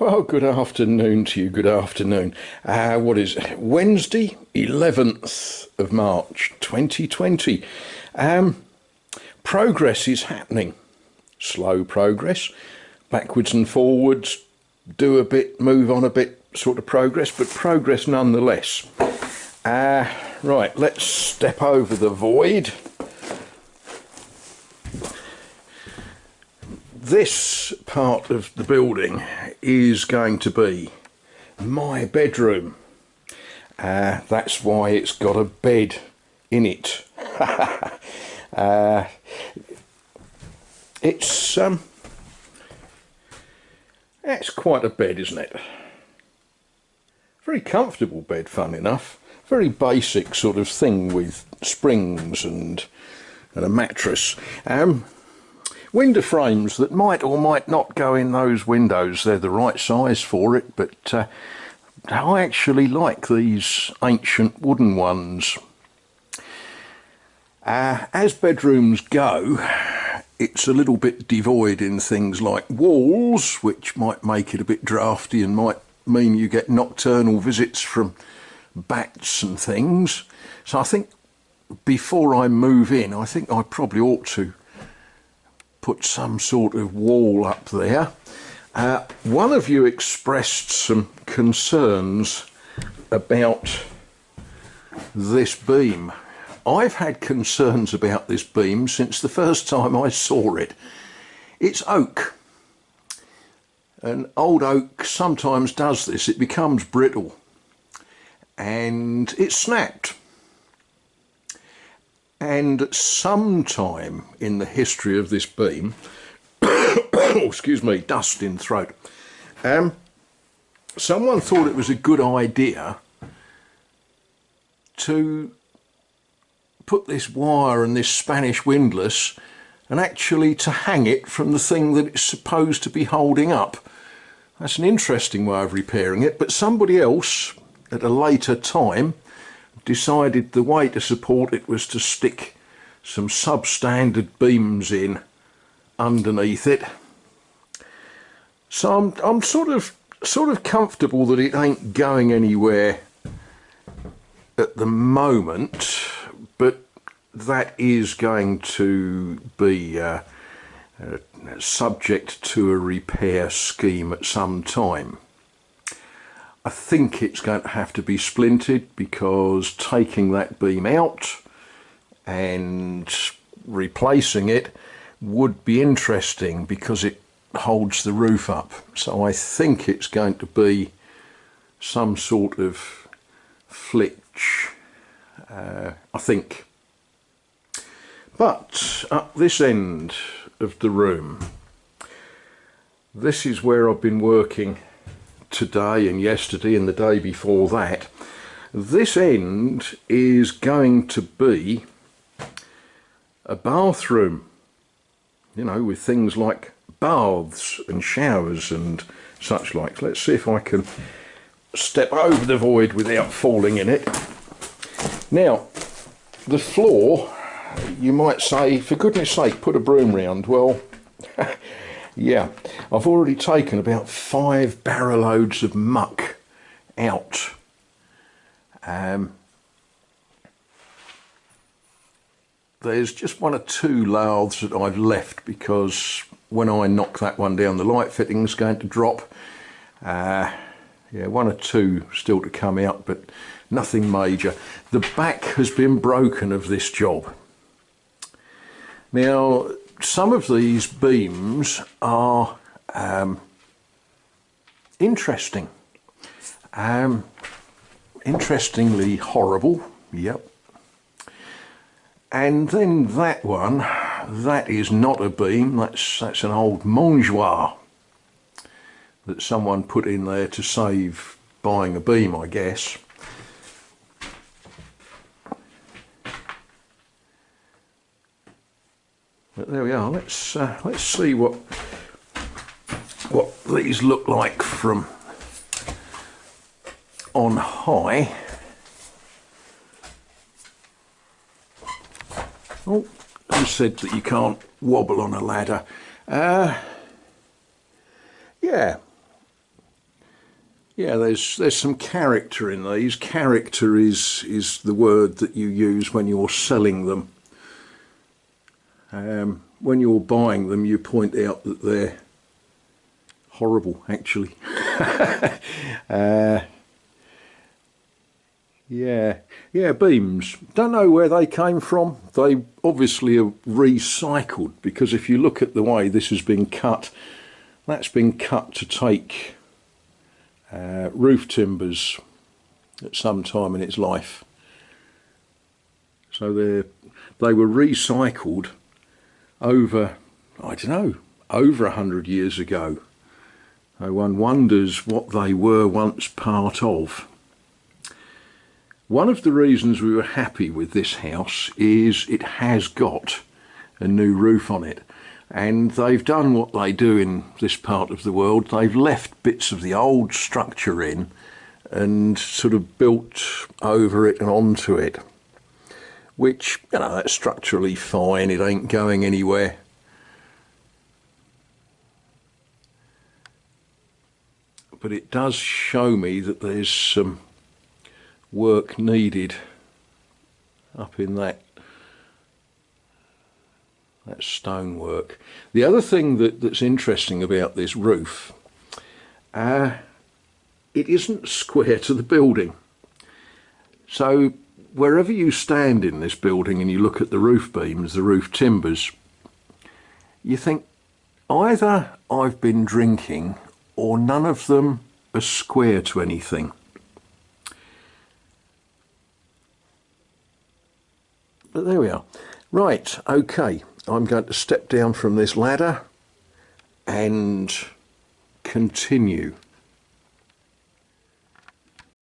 Well, good afternoon to you. Good afternoon. What is it? Wednesday, 11th of March, 2020. Progress is happening. Slow progress, backwards and forwards, do a bit, move on a bit, sort of progress, but progress nonetheless. Right, let's step over the void. This part of the building is going to be my bedroom. That's why it's got a bed in it. It's quite a bed, isn't it? Very comfortable bed, fun enough. Very basic sort of thing with springs and a mattress. Window frames that might or might not go in those windows. They're the right size for it, but I actually like these ancient wooden ones. As bedrooms go, it's a little bit devoid in things like walls, which might make it a bit drafty and might mean you get nocturnal visits from bats and things. So I think before I move in, I think I probably ought to put some sort of wall up there. One of you expressed some concerns about this beam. I've had concerns about this beam since the first time I saw it. It's oak, and old oak sometimes does this. It becomes brittle and it snapped. And sometime in the history of this beam, excuse me, dust in throat, someone thought it was a good idea to put this wire and this Spanish windlass and actually to hang it from the thing that it's supposed to be holding up. That's an interesting way of repairing it, but somebody else at a later time decided the way to support it was to stick some substandard beams in underneath it. So I'm sort of comfortable that it ain't going anywhere at the moment, but that is going to be subject to a repair scheme at some time. I think it's going to have to be splintered, because taking that beam out and replacing it would be interesting because it holds the roof up. So I think it's going to be some sort of flitch, I think. But up this end of the room, this is where I've been working today and yesterday and the day before that. This end is going to be a bathroom, you know, with things like baths and showers and such like. Let's see if I can step over the void without falling in it. Now, the floor, you might say, for goodness sake, put a broom round. Well, yeah, I've already taken about 5 barrow loads of muck out. There's just 1 or 2 lathes that I've left because when I knock that one down, the light fitting's going to drop. Yeah, 1 or 2 still to come out, but nothing major. The back has been broken of this job. Now, some of these beams are interesting. Interestingly horrible, yep. And then that one, that is not a beam, that's an old mangeoire that someone put in there to save buying a beam, I guess. But there we are. Let's see what these look like from on high. Oh, who said that you can't wobble on a ladder? Yeah, Yeah, there's some character in these. Character is the word that you use when you're selling them. When you're buying them, you point out that they're horrible, actually. Yeah, beams. Don't know where they came from. They obviously are recycled, because if you look at the way this has been cut, that's been cut to take roof timbers at some time in its life. So they were recycled over, I don't know, over 100 years ago. So one wonders what they were once part of. One of the reasons we were happy with this house is it has got a new roof on it. And they've done what they do in this part of the world. They've left bits of the old structure in and sort of built over it and onto it, which, you know, that's structurally fine. It ain't going anywhere. But it does show me that there's some work needed up in that stonework. The other thing that's interesting about this roof, it isn't square to the building. So wherever you stand in this building and you look at the roof beams, the roof timbers, you think either I've been drinking or none of them are square to anything. But there we are. Right, okay, I'm going to step down from this ladder and continue.